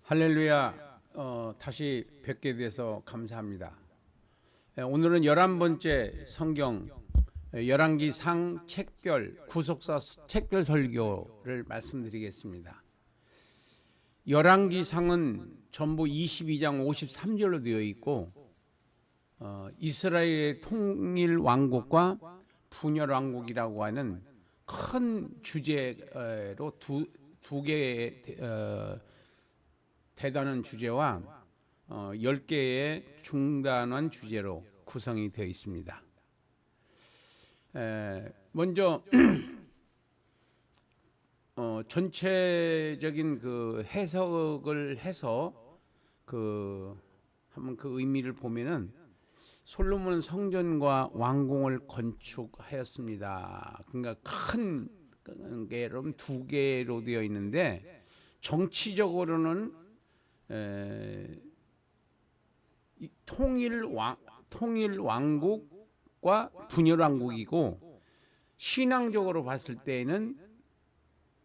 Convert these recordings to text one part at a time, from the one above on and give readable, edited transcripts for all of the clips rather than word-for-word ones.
할렐루야. 다시 뵙게 돼서 감사합니다. 오늘은 11번째 성경 열왕기상 책별 구속사 책별 설교를 말씀드리겠습니다. 열왕기상은 전부 22장 53절로 되어 있고 이스라엘의 통일 왕국과 분열 왕국이라고 하는 큰 주제로 두 개의 대단한 주제와 10개의 중단한 주제로 구성이 되어 있습니다. 먼저 전체적인 그 해석을 해서 한번 그 의미를 보면은 솔로몬은 성전과 왕궁을 건축하였습니다. 그러니까 큰 게로 두 개로 되어 있는데 정치적으로는 통일 왕국과 분열 왕국이고, 신앙적으로 봤을 때에는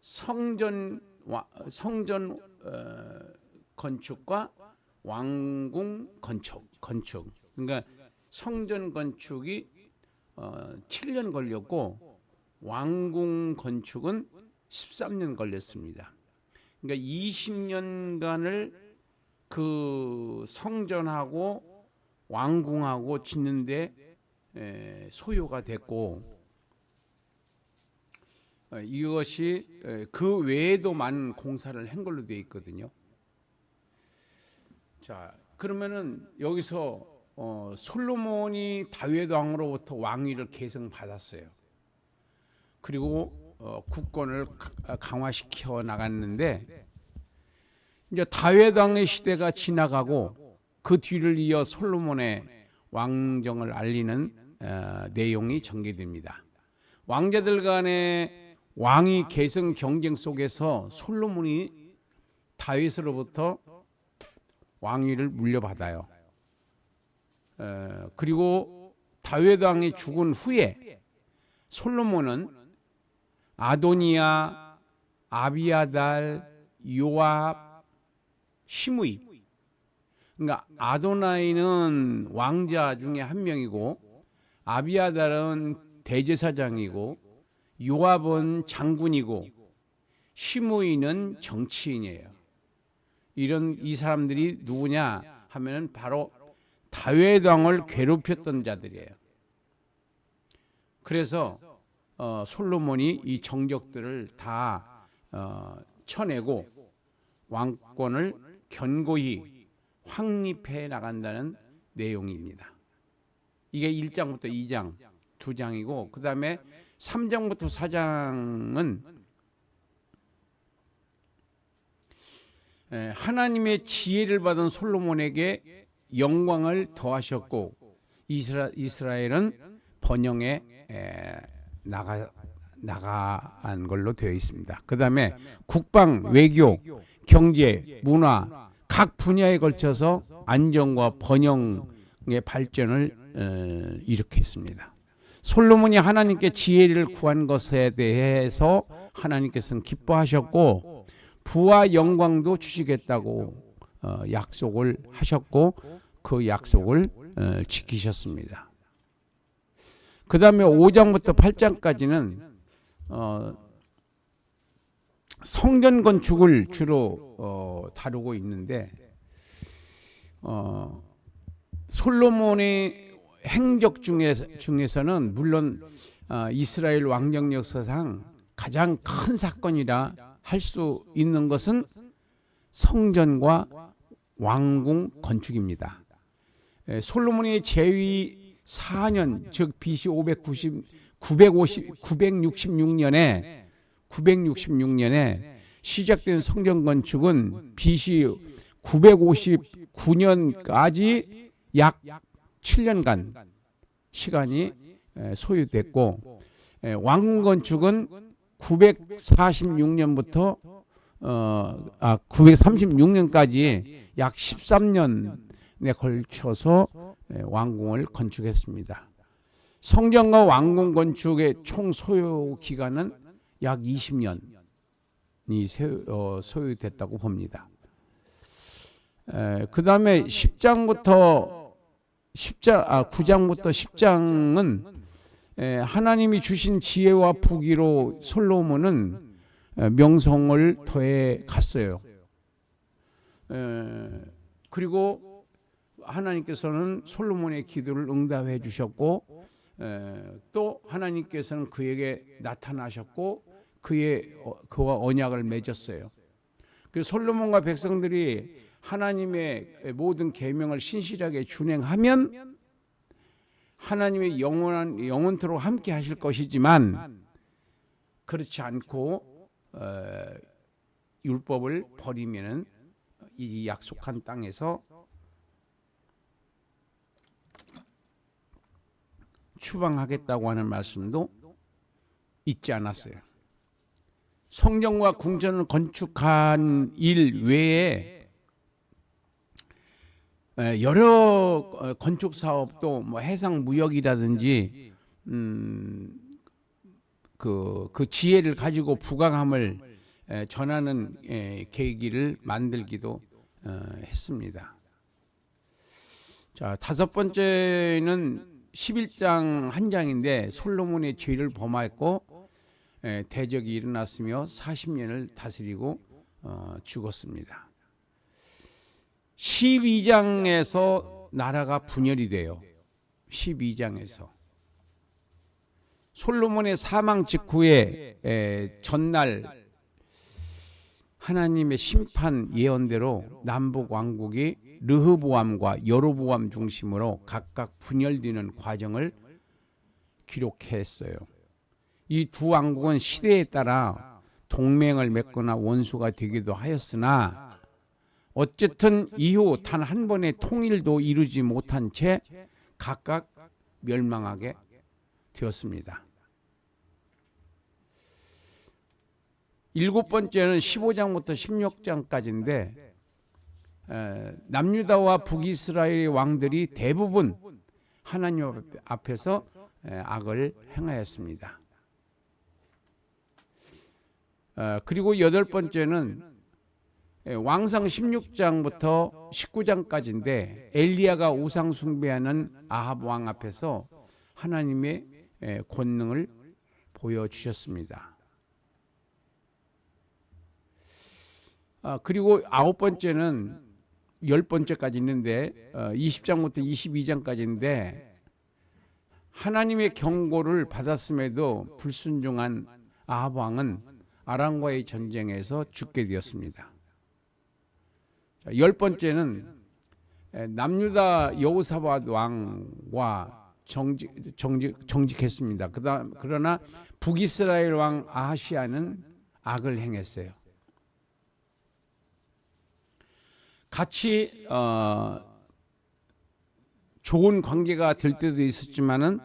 성전 건축과 왕궁 건축. 그러니까 성전 건축이 7년 걸렸고 왕궁 건축은 13년 걸렸습니다. 그러니까 20년간을 그 성전하고 왕궁하고 짓는데 소요가 됐고, 이것이 그 외에도 많은 공사를 한 걸로 되어 있거든요. 자, 그러면은 여기서 솔로몬이 다윗 왕으로부터 왕위를 계승받았어요. 그리고 국권을 강화시켜 나갔는데, 이제 다윗 왕의 시대가 지나가고 그 뒤를 이어 솔로몬의 왕정을 알리는 내용이 전개됩니다. 왕자들 간의 왕위 계승 경쟁 속에서 솔로몬이 다윗으로부터 왕위를 물려받아요. 그리고 다윗 왕이 죽은 후에 솔로몬은 아도니아, 아비아달, 요압, 시므이, 그러니까 아도나이는 왕자 중에 한 명이고, 아비아달은 대제사장이고, 요압은 장군이고, 시므이는 정치인이에요. 이 사람들이 누구냐 하면은 바로 다윗 왕을 괴롭혔던 자들이에요. 그래서 솔로몬이 이 정적들을 다 쳐내고 왕권을 견고히 확립해 나간다는 내용입니다. 이게 1장부터 2장, 2장이고, 그 다음에 3장부터 4장은 하나님의 지혜를 받은 솔로몬에게 영광을 더하셨고, 이스라엘은 번영에 나간 걸로 되어 있습니다. 그 다음에 국방, 외교, 경제, 문화 각 분야에 걸쳐서 안정과 번영의 발전을 일으켰습니다. 솔로몬이 하나님께 지혜를 구한 것에 대해서 하나님께서는 기뻐하셨고, 부와 영광도 주시겠다고 약속을 하셨고, 그 약속을 지키셨습니다. 그 다음에 5장부터 8장까지는 성전 건축을 주로 다루고 있는데, 솔로몬의 행적 중에서는 물론 이스라엘 왕정 역사상 가장 큰 사건이라 할 수 있는 것은 성전과 왕궁 건축입니다. 솔로몬이 재위 4년, 즉 BC 966년에 시작된 성전 건축은 BC 959년까지 약 7년간 시간이 소요됐고, 왕궁 건축은 946년부터 936년까지 약 13년에 걸쳐서 왕궁을 건축했습니다. 성전과 왕궁 건축의 총 소요 기간은 약 20년이 소요됐다고 봅니다. 그다음에 9장부터 10장은 하나님이 주신 지혜와 부귀로 솔로몬은 명성을 더해 갔어요. 그리고 하나님께서는 솔로몬의 기도를 응답해 주셨고, 또 하나님께서는 그에게 나타나셨고 그와 언약을 맺었어요. 그래서 솔로몬과 백성들이 하나님의 모든 계명을 신실하게 준행하면 하나님의 영원토록 함께 하실 것이지만, 그렇지 않고 율법을 버리면은 이 약속한 땅에서 추방하겠다고 하는 말씀도 잊지 않았어요. 성전과 궁전을 건축한 일 외에 여러 건축 사업도 뭐 해상 무역이라든지 그 지혜를 가지고 부강함을 전하는 계기를 만들기도 했습니다. 자, 다섯 번째는 11장 한 장인데 솔로몬의 죄를 범하였고 대적이 일어났으며 40년을 다스리고 죽었습니다. 12장에서 나라가 분열이 돼요. 12장에서 솔로몬의 사망 직후에 전날 하나님의 심판 예언대로 남북 왕국이 르흐보암과 여로보암 중심으로 각각 분열되는 과정을 기록했어요. 이 두 왕국은 시대에 따라 동맹을 맺거나 원수가 되기도 하였으나 어쨌든 이후 단 한 번의 통일도 이루지 못한 채 각각 멸망하게 되었습니다. 일곱 번째는 15장부터 16장까지인데 남유다와 북이스라엘의 왕들이 대부분 하나님 앞에서 악을 행하였습니다. 그리고 여덟 번째는 왕상 16장부터 19장까지인데 엘리야가 우상 숭배하는 아합 왕 앞에서 하나님의 권능을 보여주셨습니다. 그리고 아홉 번째는 열 번째까지 있는데 20장부터 22장까지인데 하나님의 경고를 받았음에도 불순종한 아합 왕은 아람과의 전쟁에서 죽게 되었습니다. 열 번째는 남유다 여호사밧 왕과 정직했습니다. 그러나 북이스라엘 왕 아하시아는 악을 행했어요. 같이 좋은 관계가 될 때도 있었지만은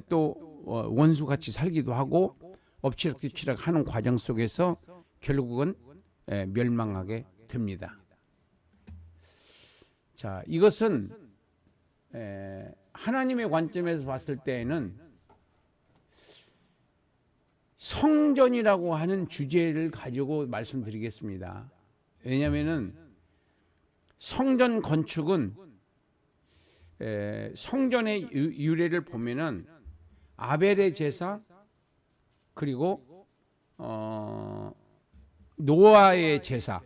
또 원수같이 살기도 하고 엎치락뒤치락 하는 과정 속에서 결국은 멸망하게 됩니다. 자, 이것은 하나님의 관점에서 봤을 때에는 성전이라고 하는 주제를 가지고 말씀드리겠습니다. 왜냐하면은 성전 건축은 성전의 유래를 보면은 아벨의 제사, 그리고 노아의 제사,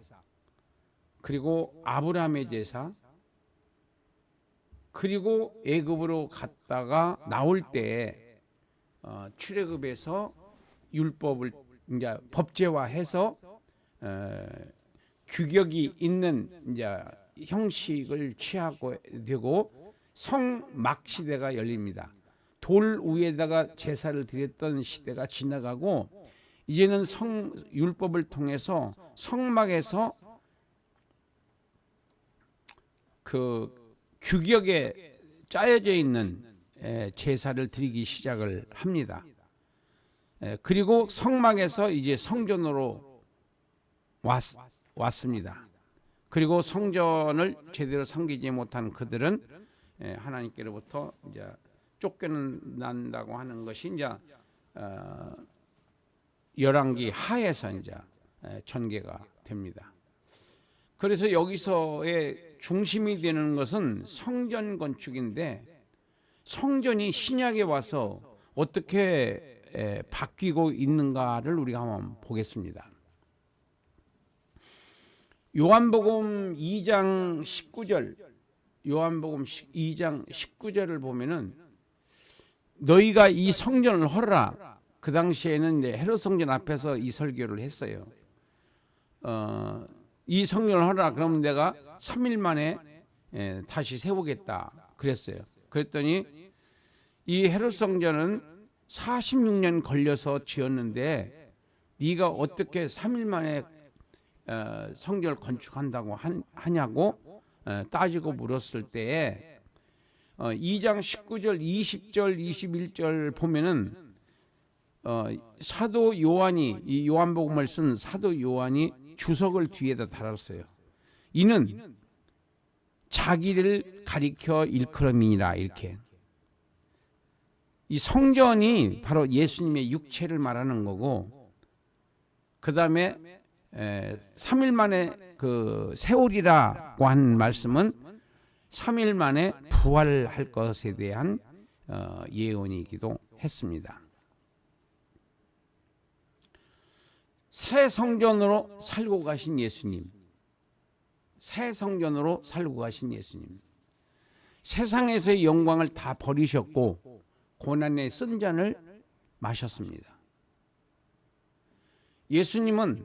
그리고 아브라함의 제사, 그리고 애굽으로 갔다가 나올 때 출애굽에서 율법을 이제 법제화해서 규격이 있는 이제 형식을 취하고 되고 성막 시대가 열립니다. 돌 위에다가 제사를 드렸던 시대가 지나가고 이제는 율법을 통해서 성막에서 그 규격에 짜여져 있는 제사를 드리기 시작을 합니다. 그리고 성막에서 이제 성전으로 왔습니다. 그리고 성전을 제대로 섬기지 못한 그들은 하나님께로부터 이제 쫓겨난다고 하는 것이 이제 열왕기 하에서 이제 전개가 됩니다. 그래서 여기서의 중심이 되는 것은 성전 건축인데, 성전이 신약에 와서 어떻게 바뀌고 있는가를 우리가 한번 보겠습니다. 요한복음 2장 19절, 요한복음 2장 19절을 보면은 너희가 이 성전을 헐어라. 그 당시에는 이제 헤롯 성전 앞에서 이 설교를 했어요. 이 성전을 헐어라. 그러면 내가 3일 만에 다시 세우겠다 그랬어요. 그랬더니 이 헤롯 성전은 46년 걸려서 지었는데 네가 어떻게 3일 만에 성전을 건축한다고 하냐고 따지고 물었을 때에 2장 19절, 20절, 21절 보면은 사도 요한이, 이 요한복음을 쓴 사도 요한이 주석을 뒤에다 달았어요. 이는 자기를 가리켜 일컬음이니라. 이렇게. 이 성전이 바로 예수님의 육체를 말하는 거고, 그 다음에 3일 만에 그 세우리라고 한 말씀은 3일 만에 부활할 것에 대한 예언이기도 했습니다. 새 성전으로 살고 가신 예수님, 새 성전으로 살고 가신 예수님, 세상에서의 영광을 다 버리셨고 고난의 쓴 잔을 마셨습니다. 예수님은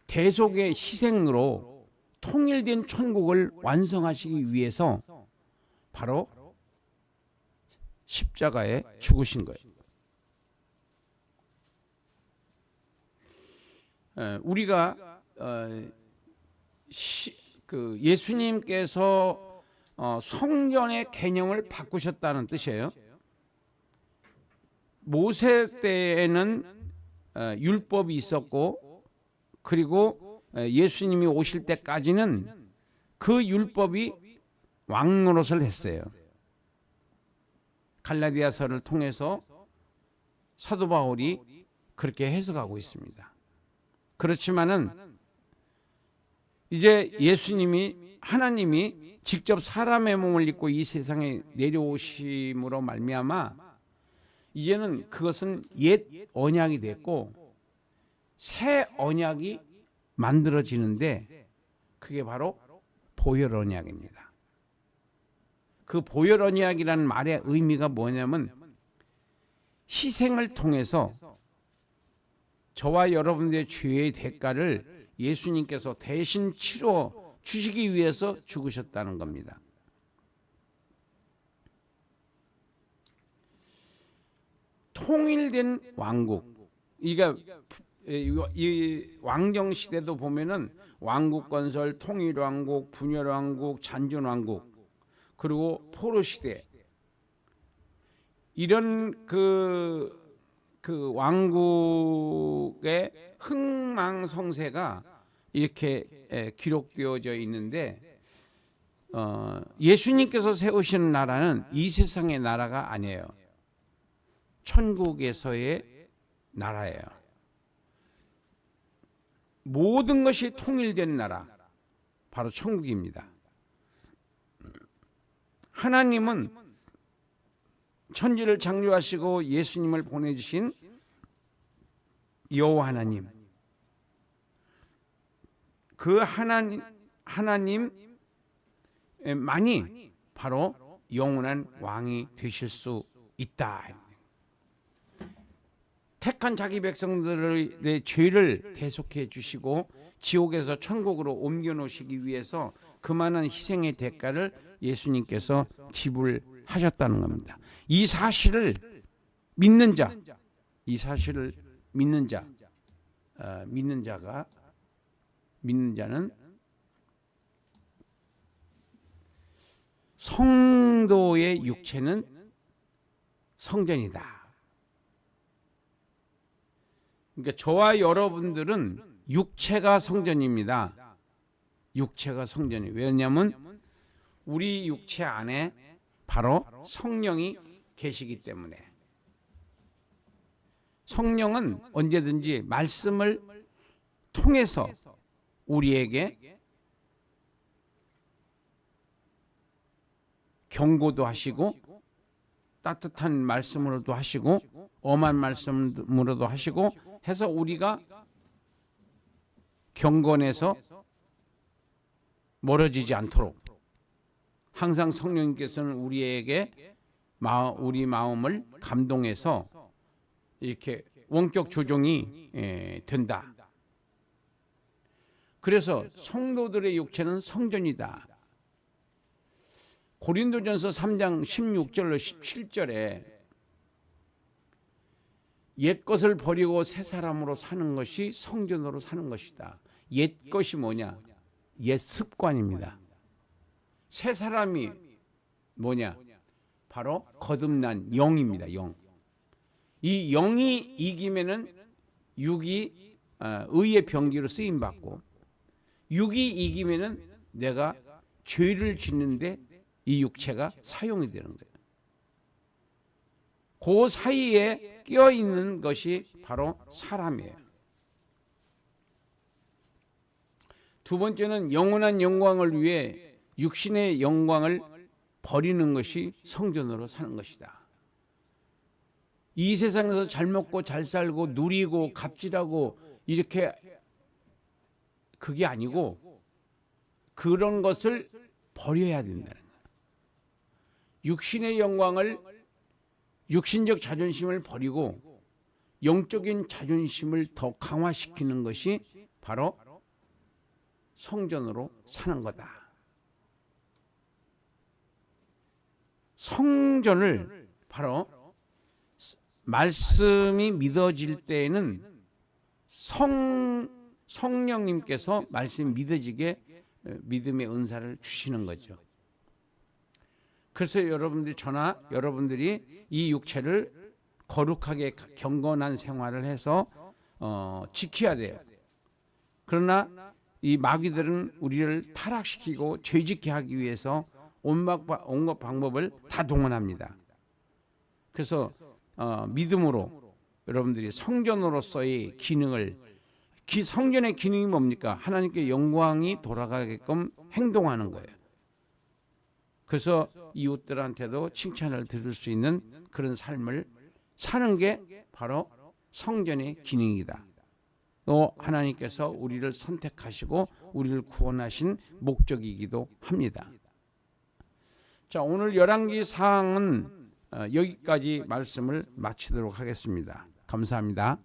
대속의 희생으로 통일된 천국을 완성하시기 위해서 바로 십자가에 죽으신 거예요. 우리가 예수님께서 성전의 개념을 바꾸셨다는 뜻이에요. 모세 때에는 율법이 있었고, 그리고 예수님이 오실 때까지는 그 율법이 왕노릇을 했어요. 갈라디아서를 통해서 사도 바울이 그렇게 해석하고 있습니다. 그렇지만은 이제 예수님이, 하나님이 직접 사람의 몸을 입고 이 세상에 내려오심으로 말미암아 이제는 그것은 옛 언약이 됐고 새 언약이 만들어지는데, 그게 바로 보혈 언약입니다. 그 보혈 언약이라는 말의 의미가 뭐냐면 희생을 통해서 저와 여러분들의 죄의 대가를 예수님께서 대신 치러 주시기 위해서 죽으셨다는 겁니다. 통일된 왕국, 이 왕정 시대도 보면은 왕국 건설, 통일 왕국, 분열 왕국, 잔존 왕국, 그리고 포로 시대, 이런 그 왕국의 흥망성쇠가 이렇게 기록되어져 있는데, 예수님께서 세우시는 나라는 이 세상의 나라가 아니에요. 천국에서의 나라예요. 모든 것이 통일된 나라, 바로 천국입니다. 하나님은 천지를 창조하시고 예수님을 보내주신 여호와 하나님, 그 하나님만이 바로 영원한 왕이 되실 수 있다. 택한 자기 백성들의 죄를 대속해 주시고 지옥에서 천국으로 옮겨 놓으시기 위해서 그 많은 희생의 대가를 예수님께서 지불하셨다는 겁니다. 이 사실을 믿는 자, 이 사실을 믿는 자는 성도의 육체는 성전이다. 그러니까 저와 여러분들은 육체가 성전입니다. 육체가 성전이. 왜냐하면 우리 육체 안에 바로 성령이 계시기 때문에. 성령은 언제든지 말씀을 통해서 우리에게 경고도 하시고 따뜻한 말씀으로도 하시고 엄한 말씀으로도 하시고 해서 우리가 경건에서 멀어지지 않도록 항상 성령님께서는 우리에게 우리 마음을 감동해서 이렇게 원격 조정이 된다. 그래서 성도들의 육체는 성전이다. 고린도전서 3장 16절로 17절에 옛 것을 버리고 새 사람으로 사는 것이 성전으로 사는 것이다. 옛 것이 뭐냐? 옛 습관입니다. 새 사람이 뭐냐? 바로 거듭난 영입니다. 영. 이 영이 이기면은 육이 의의 병기로 쓰임 받고, 육이 이기면은 내가 죄를 짓는데 이 육체가 사용이 되는 거예요. 그 사이에 끼어 있는 것이 바로 사람이에요. 두 번째는 영원한 영광을 위해 육신의 영광을 버리는 것이 성전으로 사는 것이다. 이 세상에서 잘 먹고 잘 살고 누리고 갑질하고 이렇게 그게 아니고 그런 것을 버려야 된다는 거예요. 육신의 영광을, 육신적 자존심을 버리고 영적인 자존심을 더 강화시키는 것이 바로 성전으로 사는 거다. 성전을 바로 말씀이 믿어질 때에는 성령님께서 말씀이 믿어지게 믿음의 은사를 주시는 거죠. 그래서 저나 여러분들이 이 육체를 거룩하게 경건한 생활을 해서 지켜야 돼요. 그러나 이 마귀들은 우리를 타락시키고 죄짓게 하기 위해서 온갖 방법을 다 동원합니다. 그래서 믿음으로 여러분들이 성전으로서의 기능을, 성전의 기능이 뭡니까? 하나님께 영광이 돌아가게끔 행동하는 거예요. 그래서 이웃들한테도 칭찬을 들을 수 있는 그런 삶을 사는 게 바로 성전의 기능이다. 또 하나님께서 우리를 선택하시고 우리를 구원하신 목적이기도 합니다. 자, 오늘 열왕기 사항은 여기까지 말씀을 마치도록 하겠습니다. 감사합니다.